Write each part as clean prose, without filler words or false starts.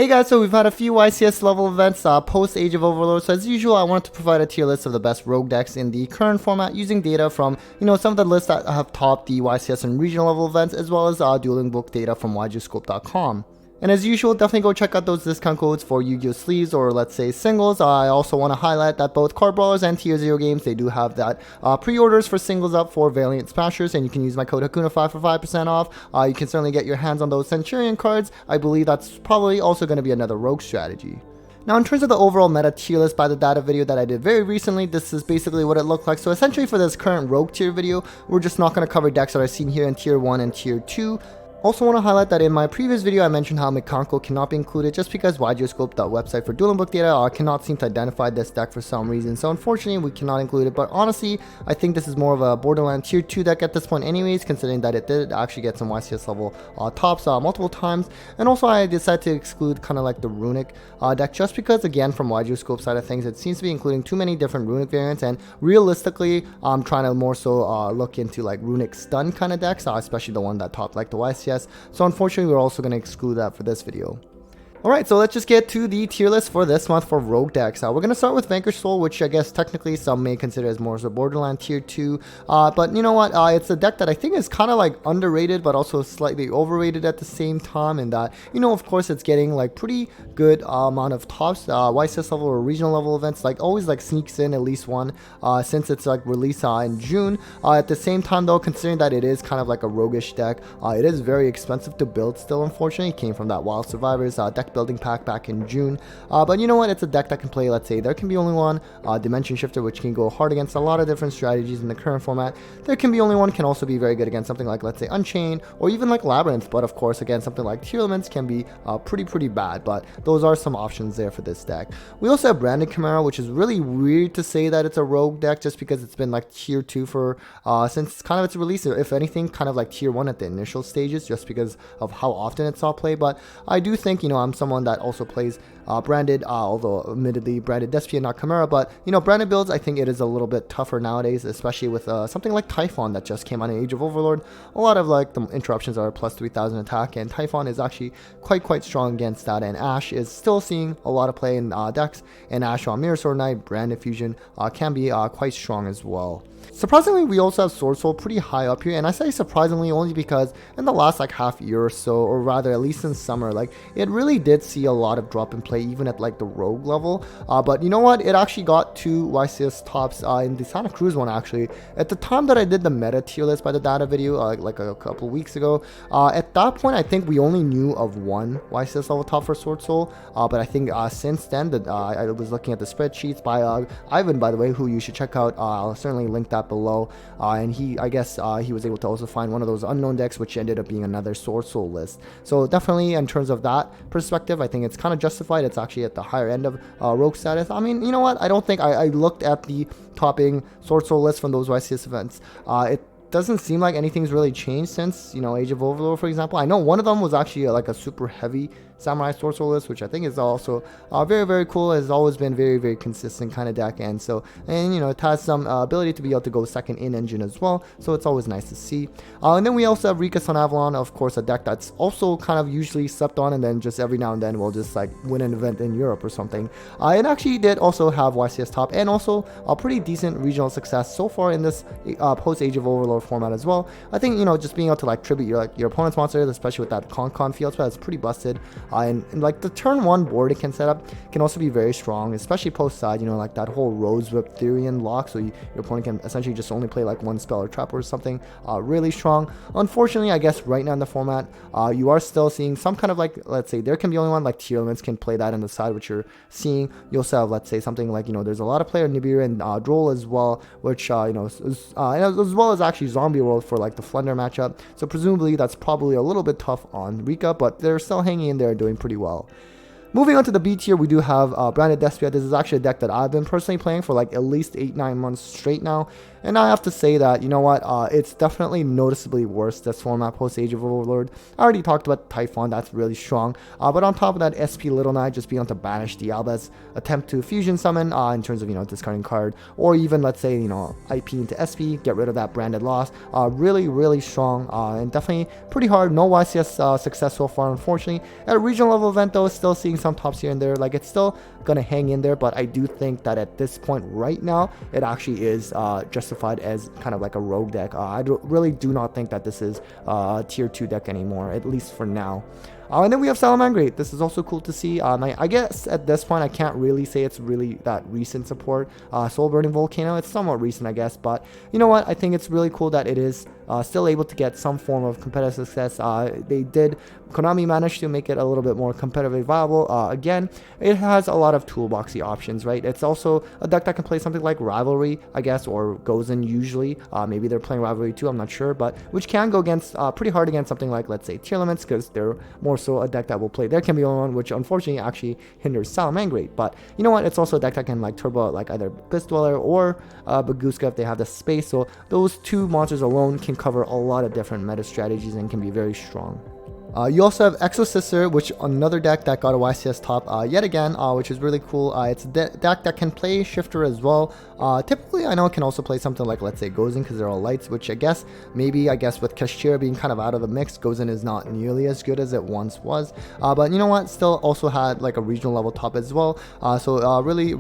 Hey guys, so we've had a few YCS level events post Age of Overlord, so as usual I wanted to provide a tier list of the best rogue decks in the current format using data from, some of the lists that have topped the YCS and regional level events, as well as Dueling Book data from YGScope.com. And as usual, definitely go check out those discount codes for Yu-Gi-Oh! Sleeves or let's say singles. I also want to highlight that both Card Brawlers and Tier 0 games, they do have that pre-orders for singles up for Valiant Smashers, and you can use my code Hakuna5 for 5% off. You can certainly get your hands on those Centurion cards. I believe that's probably also going to be another rogue strategy. Now in terms of the overall meta tier list by the data video that I did very recently, this is basically what it looked like. So essentially for this current rogue tier video, we're just not going to cover decks that I've seen here in tier 1 and tier 2. Also want to highlight that in my previous video I mentioned how Mikanko cannot be included just because YGScope, the website for Dueling Book data, cannot seem to identify this deck for some reason. So unfortunately we cannot include it, but honestly I think this is more of a borderline tier 2 deck at this point anyways, considering that it did actually get some YCS level tops multiple times. And also I decided to exclude kind of like the runic deck just because, again, from YGScope side of things, it seems to be including too many different runic variants, and realistically I'm trying to more so look into like runic stun kind of decks, especially the one that topped like the YCS. So unfortunately we're also going to exclude that for this video. Alright, so let's just get to the tier list for this month for rogue decks. We're going to start with Vanquish Soul, which I guess technically some may consider as more as a borderline tier 2. But you know what, it's a deck that I think is kind of like underrated but also slightly overrated at the same time, in that, of course it's getting like pretty good amount of tops, YCS level or regional level events, like always like sneaks in at least one since it's like released in June. At the same time though, considering that it is kind of like a roguish deck, it is very expensive to build still, unfortunately. It came from that Wild Survivors deck building pack back in June, but you know what, it's a deck that can play, let's say there can be only one Dimension Shifter, which can go hard against a lot of different strategies in the current format. There can be only one can also be very good against something like, let's say, Unchained or even like Labyrinth, but of course again something like Tear Elements can be pretty bad, but those are some options there for this deck. We also have Branded Chimera, which is really weird to say that it's a rogue deck just because it's been like tier 2 for since kind of its release, or if anything kind of like tier 1 at the initial stages, just because of how often it saw play. But I do think, I'm someone that also plays branded, although admittedly branded Despia, not Chimera, but branded builds, I think it is a little bit tougher nowadays, especially with something like Typhon that just came out in Age of Overlord. A lot of like the interruptions are plus 3000 attack, and Typhon is actually quite strong against that, and Ash is still seeing a lot of play in decks, and Ash on Mirror Sword Knight, Branded Fusion can be quite strong as well. Surprisingly, we also have Swordsoul pretty high up here, and I say surprisingly only because in the last like half year or so, or rather at least in summer, like it really did see a lot of drop in play even at like the rogue level. But you know what, it actually got 2 YCS tops in the Santa Cruz one actually. At the time that I did the meta tier list by the data video like a couple weeks ago, at that point I think we only knew of 1 YCS level top for Swordsoul, but I think since then that I was looking at the spreadsheets by Ivan, by the way, who you should check out. I'll certainly link that below, and I guess he was able to also find one of those unknown decks, which ended up being another Swordsoul list. So definitely in terms of that perspective, I think it's kind of justified. It's actually at the higher end of rogue status. I mean, you know what, I don't think I looked at the topping Swordsoul list from those YCS events. It doesn't seem like anything's really changed since Age of Overlord, for example. I know one of them was actually like a super heavy Samurai Swordsoul list, which I think is also very cool. It has always been very consistent kind of deck, and it has some ability to be able to go second in engine as well, so it's always nice to see. And then we also have Rikka Sun Avalon, of course, a deck that's also kind of usually slept on, and then just every now and then will just like win an event in Europe or something. It actually did also have YCS top and also a pretty decent regional success so far in this post Age of Overlord format as well. I think just being able to like tribute your opponent's monsters, especially with that con field spell, it's pretty busted. And like the turn 1 board it can set up can also be very strong, especially post side, like that whole Rose Whip Therian lock, so your opponent can essentially just only play like 1 spell or trap or something really strong. Unfortunately, I guess right now in the format, you are still seeing some kind of like, let's say there can be only one, like Tear Elements can play that on the side, which you're seeing. You also have, let's say, something like, there's a lot of player Nibiru and Droll as well, which as well as actually Zombie World for like the Flunder matchup. So presumably that's probably a little bit tough on Rikka, but they're still hanging in there doing pretty well. Moving on to the B tier, we do have Branded Despia. This is actually a deck that I've been personally playing for like at least 8-9 months straight now. And I have to say that, you know what, it's definitely noticeably worse this format post Age of Overlord. I already talked about Typhon, that's really strong. But on top of that, SP Little Knight just being able to banish the Alba's attempt to fusion summon in terms of, you know, discarding card. Or even, let's say, you know, IP into SP, get rid of that branded loss. Really, really strong and definitely pretty hard. No YCS success so far, unfortunately. At a regional level event, though, still seeing some tops here and there. Like, it's still going to hang in there, but I do think that at this point right now, it actually is justified as kind of like a rogue deck. I really do not think that this is a tier 2 deck anymore, at least for now. And then we have Salamangreat. This is also cool to see. I guess at this point, I can't really say it's really that recent support. Soul Burning Volcano, it's somewhat recent, I guess. But you know what? I think it's really cool that it is still able to get some form of competitive success. Konami managed to make it a little bit more competitively viable. Again, it has a lot of toolboxy options, right? It's also a deck that can play something like Rivalry, I guess, or goes in usually. Maybe they're playing Rivalry too, I'm not sure. But which can go against pretty hard against something like, let's say, Tier Limits, because they're more so a deck that will play their Chameleon one, which unfortunately actually hinders Salamangreat. But you know what? It's also a deck that can like turbo out like either Abyss Dweller or Baguska if they have the space. So those two monsters alone can cover a lot of different meta strategies and can be very strong. You also have Exosister, which another deck that got a YCS top yet again, which is really cool. It's a deck that can play Shifter as well. Typically, I know it can also play something like, let's say, Gozen, because they're all lights, which I guess with Chimera being kind of out of the mix, Gozen is not nearly as good as it once was. But you know what? Still also had like a regional level top as well. So really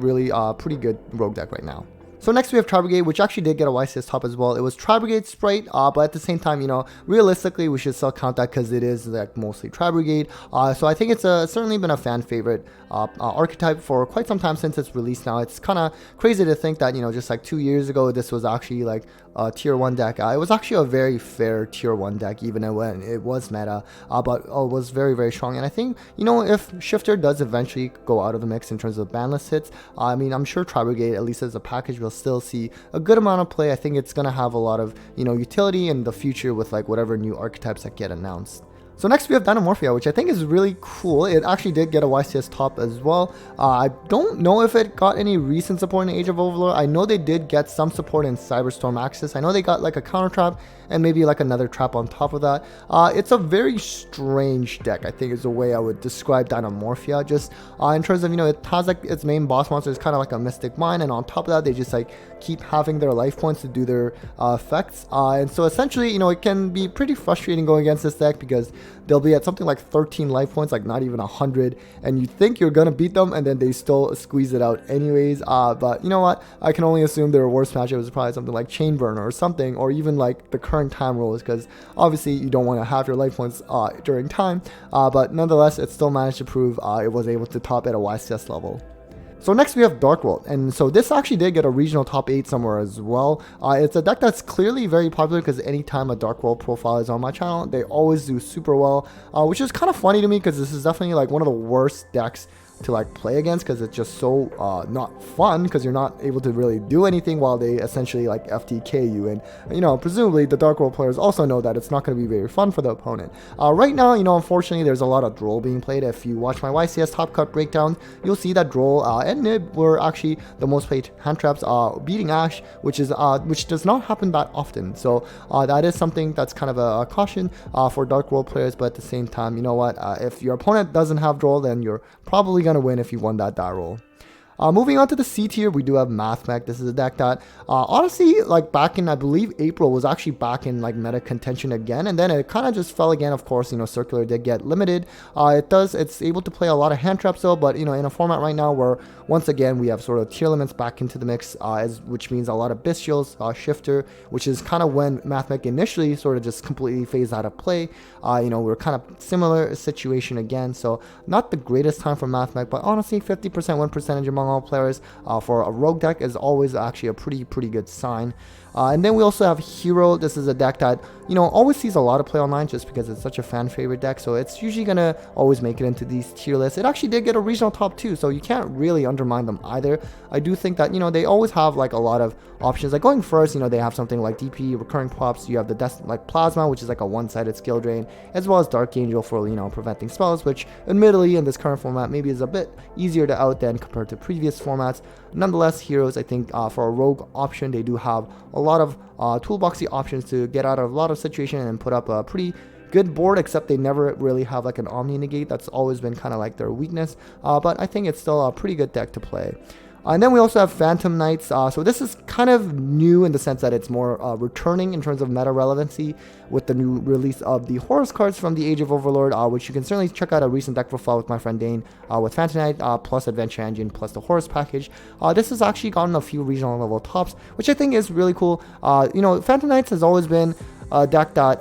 pretty good rogue deck right now. So next we have Tr-Brigade, which actually did get a YCS top as well. It was Tr-Brigade Sprite, but at the same time, you know, realistically, we should still count that because it is like mostly Tr-Brigade. So I think it's certainly been a fan favorite archetype for quite some time since its release now. It's kind of crazy to think that, you know, just like 2 years ago, this was actually like a tier 1 deck. It was actually a very fair tier 1 deck, even when it was meta, but it was very strong. And I think, you know, if Shifter does eventually go out of the mix in terms of banlist hits, I mean, I'm sure Tr-Brigade, at least as a package, will still see a good amount of play. I think it's going to have a lot of, you know, utility in the future with like whatever new archetypes that get announced. So next we have Dynamorphia, which I think is really cool. It actually did get a YCS top as well. I don't know if it got any recent support in Age of Overlord. I know they did get some support in Cyberstorm Axis. I know they got like a counter trap and maybe like another trap on top of that. It's a very strange deck, I think is the way I would describe Dynamorphia. Just in terms of, you know, it has like its main boss monster is kind of like a Mystic Mine, and on top of that, they just like keep having their life points to do their effects. And so essentially, you know, it can be pretty frustrating going against this deck because they'll be at something like 13 life points, like not even 100, and you think you're gonna beat them, and then they still squeeze it out anyways. But you know what? I can only assume their worst matchup is probably something like Chainburner or something, or even like the current time rules, because obviously you don't want to have your life points during time. But nonetheless, it still managed to prove it was able to top at a YCS level. So next we have Dark World, and so this actually did get a regional top 8 somewhere as well. It's a deck that's clearly very popular because anytime a Dark World profile is on my channel, they always do super well, which is kind of funny to me because this is definitely like one of the worst decks to like play against because it's just so not fun because you're not able to really do anything while they essentially like FTK you, and you know, presumably the Dark World players also know that it's not going to be very fun for the opponent. Right now, you know, unfortunately there's a lot of Droll being played. If you watch my YCS top cut breakdown, you'll see that Droll and Nib were actually the most played hand traps, beating Ash, which does not happen that often. So that is something that's kind of a caution for Dark World players. But at the same time, you know what, if your opponent doesn't have Droll, then you're probably going to win if you won that die roll. Moving on to the C tier, we do have Mathmech. This is a deck that honestly, like back in, I believe April, was actually back in like meta contention again, and then it kind of just fell again. Of course, you know, Circular did get limited. It's able to play a lot of hand traps though, but you know, in a format right now where once again we have sort of tier limits back into the mix, which means a lot of Bestials, Shifter, which is kind of when Mathmech initially sort of just completely phased out of play. You know, we're kind of similar situation again, so not the greatest time for Mathmech, but honestly, 50% win percentage among all players for a rogue deck is always actually a pretty good sign. And then we also have Hero. This is a deck that, you know, always sees a lot of play online just because it's such a fan favorite deck. So it's usually going to always make it into these tier lists. It actually did get a regional top 2, so you can't really undermine them either. I do think that, you know, they always have like a lot of options. Like going first, you know, they have something like DP, recurring props. You have the like Plasma, which is like a one-sided skill drain, as well as Dark Angel for, you know, preventing spells, which admittedly in this current format maybe is a bit easier to out than compared to previous formats. Nonetheless, Heroes, I think for a rogue option, they do have a lot of toolboxy options to get out of a lot of situations and put up a pretty good board, except they never really have like an Omni Negate. That's always been kind of like their weakness, but I think it's still a pretty good deck to play. And then we also have Phantom Knights. So this is kind of new in the sense that it's more returning in terms of meta relevancy with the new release of the Horus cards from the Age of Overlord, which you can certainly check out a recent deck profile with my friend Dane with Phantom Knight plus Adventure Engine plus the Horus package. This has actually gotten a few regional level tops, which I think is really cool. You know, Phantom Knights has always been a deck that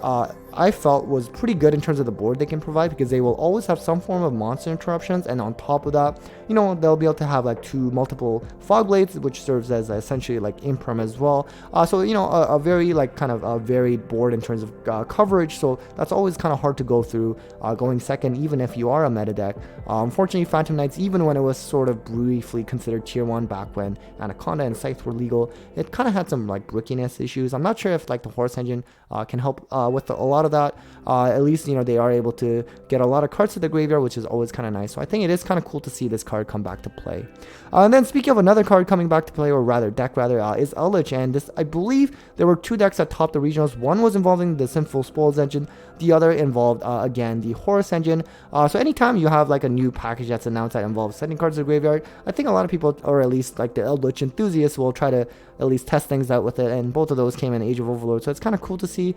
I felt was pretty good in terms of the board they can provide, because they will always have some form of monster interruptions, and on top of that, you know, they'll be able to have like multiple fog blades, which serves as essentially like imperm as well. So, you know, a very like kind of a varied board in terms of coverage. So that's always kind of hard to go through going second, even if you are a meta deck. Unfortunately, Phantom Knights, even when it was sort of briefly considered tier 1 back when Anaconda and Scythe were legal, it kind of had some like brickiness issues. I'm not sure if like the Horus engine can help with a lot of that. At least, you know, they are able to get a lot of cards to the graveyard, which is always kind of nice. So I think it is kind of cool to see this card come back to play. And then speaking of another card coming back to play, or rather deck rather, is Eldritch. And this, I believe there were 2 decks that topped the regionals. One was involving the Sinful Spoils engine, the other involved again the Horus engine. So anytime you have like a new package that's announced that involves sending cards to the graveyard, I think a lot of people, or at least like the Eldritch enthusiasts, will try to at least test things out with it, and both of those came in Age of Overlord, so it's kind of cool to see.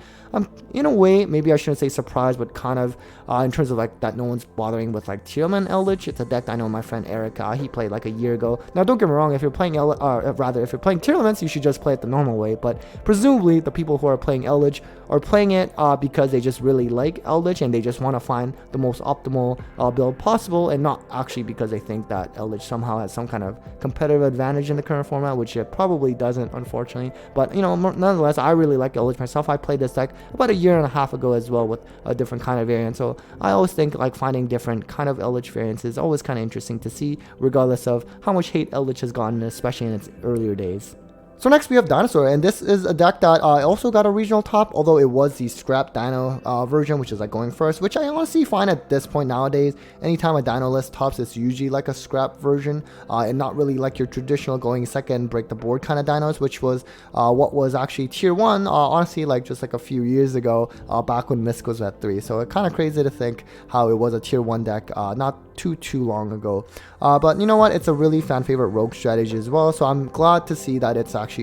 In a way, maybe I shouldn't say surprised, but kind of in terms of like that no one's bothering with like Tierman Eldritch. It's a deck I know my friend Eric, he played like a year ago. Now don't get me wrong, if you're playing if you're playing Tierlaments, you should just play it the normal way, but presumably the people who are playing Eldritch are playing it because they just really like Eldritch and they just want to find the most optimal build possible, and not actually because they think that Eldritch somehow has some kind of competitive advantage in the current format, which it probably doesn't, unfortunately. But you know, nonetheless, I really like Eldritch myself. I played this deck about a year and a half ago as well with a different kind of variant, so I always think like finding different kind of Eldritch variants is always kind of interesting to see, regardless of how much hate Eldritch has gotten, especially in its earlier days. So next we have Dinosaur, and this is a deck that also got a regional top, although it was the scrap Dino version, which is like going first, which I honestly find at this point nowadays, anytime a Dino list tops, it's usually like a scrap version, and not really like your traditional going second, break the board kind of Dinos, which was what was actually tier 1, honestly, like just like a few years ago, back when Mist was at 3. So it's kind of crazy to think how it was a tier 1 deck not too long ago. But you know what, it's a really fan favorite rogue strategy as well, so I'm glad to see that it's actually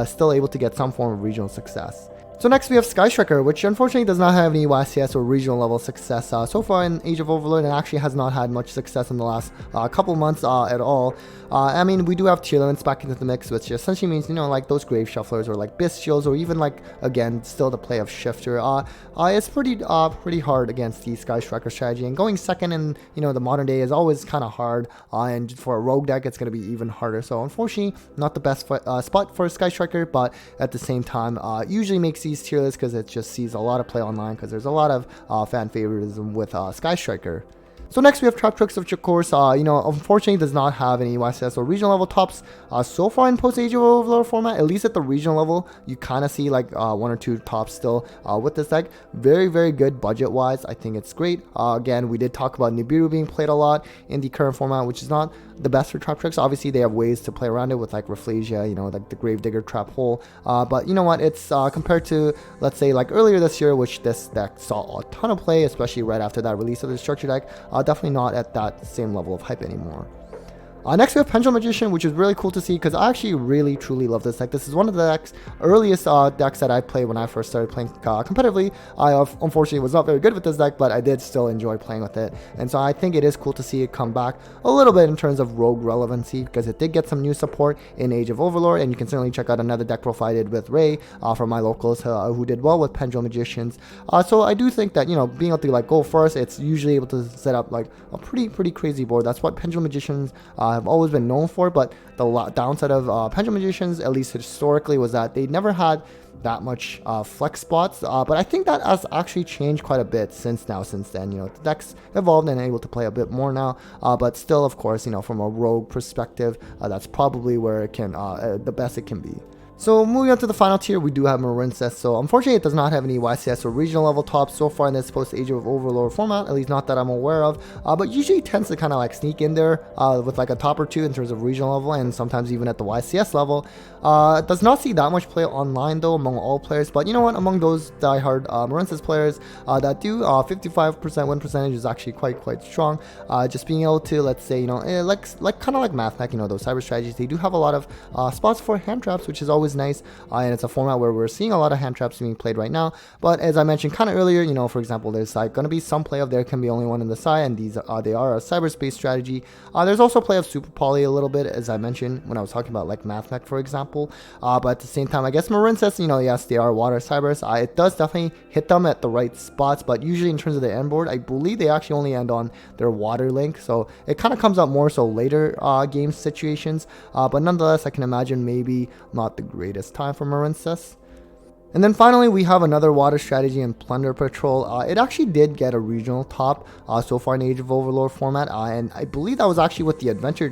still able to get some form of regional success. So next we have Sky Striker, which unfortunately does not have any YCS or regional level success so far in Age of Overlord, and actually has not had much success in the last couple months at all. I mean, we do have tier limits back into the mix, which essentially means, you know, like those Grave Shufflers or like Bestials, or even like, again, still the play of Shifter. It's pretty hard against the Sky Striker strategy, and going second in, you know, the modern day is always kind of hard, and for a rogue deck it's going to be even harder. So unfortunately, not the best spot for Sky Striker, but at the same time, usually makes these tier lists because it just sees a lot of play online, because there's a lot of fan favoritism with Sky Striker. So next we have Trap-Trix, which of course, you know, unfortunately does not have any YCS or regional level tops so far in post-Age of Overlord format. At least at the regional level, you kind of see like 1 or 2 tops still with this deck. Very good budget-wise. I think it's great. Again, we did talk about Nibiru being played a lot in the current format, which is not the best for Trap-Trix. Obviously, they have ways to play around it with like Rafflesia, you know, like the Gravedigger Trap Hole. But you know what? It's compared to, let's say, like earlier this year, which this deck saw a ton of play, especially right after that release of the structure deck. Definitely not at that same level of hype anymore. Next we have Pendulum Magician, which is really cool to see because I actually really truly love this deck. This is one of the earliest decks that I played when I first started playing competitively. I unfortunately was not very good with this deck, but I did still enjoy playing with it, and so I think it is cool to see it come back a little bit in terms of rogue relevancy, because it did get some new support in Age of Overlord, and you can certainly check out another deck profile I did with Ray from my locals who did well with Pendulum Magicians. So I do think that, you know, being able to like go first, it's usually able to set up like a pretty crazy board. That's what Pendulum Magicians have always been known for. But the downside of Pendulum Magicians, at least historically, was that they never had that much flex spots, but I think that has actually changed quite a bit since then. You know, the deck's evolved and able to play a bit more now, but still, of course, you know, from a rogue perspective, that's probably where it can the best it can be. So moving on to the final tier, we do have Marincess. So unfortunately, it does not have any YCS or regional level tops so far in this post Age of Overlord format, at least not that I'm aware of. But usually tends to kind of like sneak in there with like a top or two in terms of regional level, and sometimes even at the YCS level. It does not see that much play online though among all players. But you know what? Among those diehard Marincess players that do, 55% win percentage is actually quite strong. Just being able to, let's say, you know, like kind of like Math Mech, you know, those cyber strategies, they do have a lot of spots for hand traps, which is always nice, and it's a format where we're seeing a lot of hand traps being played right now. But as I mentioned kind of earlier, you know, for example, there's like going to be some play of there can be only one in the side, and these they are a cyberspace strategy. There's also play of super poly a little bit, as I mentioned when I was talking about like Math Mech, for example. But at the same time, I guess Marincess, you know, yes, they are water cybers. It does definitely hit them at the right spots, but usually in terms of the end board, I believe they actually only end on their water link, so it kind of comes up more so later game situations. But nonetheless, I can imagine maybe not the greatest time for Marincess. And then finally, we have another water strategy in Plunder Patrol. It actually did get a regional top so far in Age of Overlord format, and I believe that was actually with the Adventure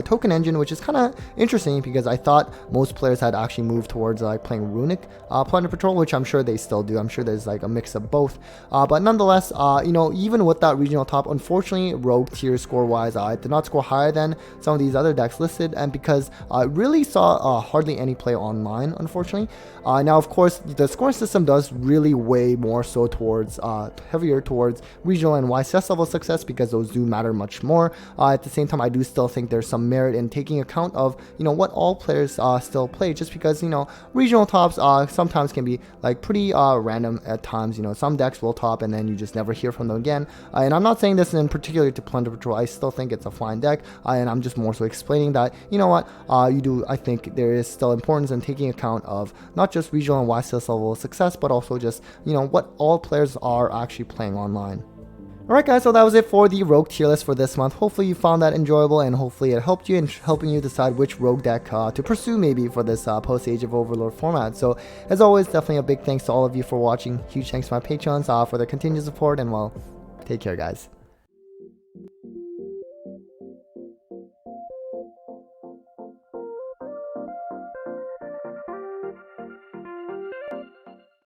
token engine, which is kind of interesting because I thought most players had actually moved towards like playing Runic Plunder Patrol, which I'm sure they still do. I'm sure there's like a mix of both. But nonetheless, you know, even with that regional top, unfortunately, Rogue tier score-wise, it did not score higher than some of these other decks listed, and because I really saw hardly any play online, unfortunately. Now, of course, the scoring system does really weigh more so towards heavier towards regional and YCS level success because those do matter much more. At the same time, I do still think there's some merit in taking account of, you know, what all players still play, just because, you know, regional tops sometimes can be like pretty random at times. You know, some decks will top and then you just never hear from them again. And I'm not saying this in particular to Plunder Patrol. I still think it's a fine deck, and I'm just more so explaining that, you know what, I think there is still importance in taking account of not just regional and YCS level of success, but also just, you know, what all players are actually playing online. Alright guys, so that was it for the Rogue tier list for this month. Hopefully you found that enjoyable, and hopefully it helped you in helping you decide which Rogue deck to pursue maybe for this post Age of Overlord format. So as always, definitely a big thanks to all of you for watching. Huge thanks to my patrons for their continued support, and well, take care guys.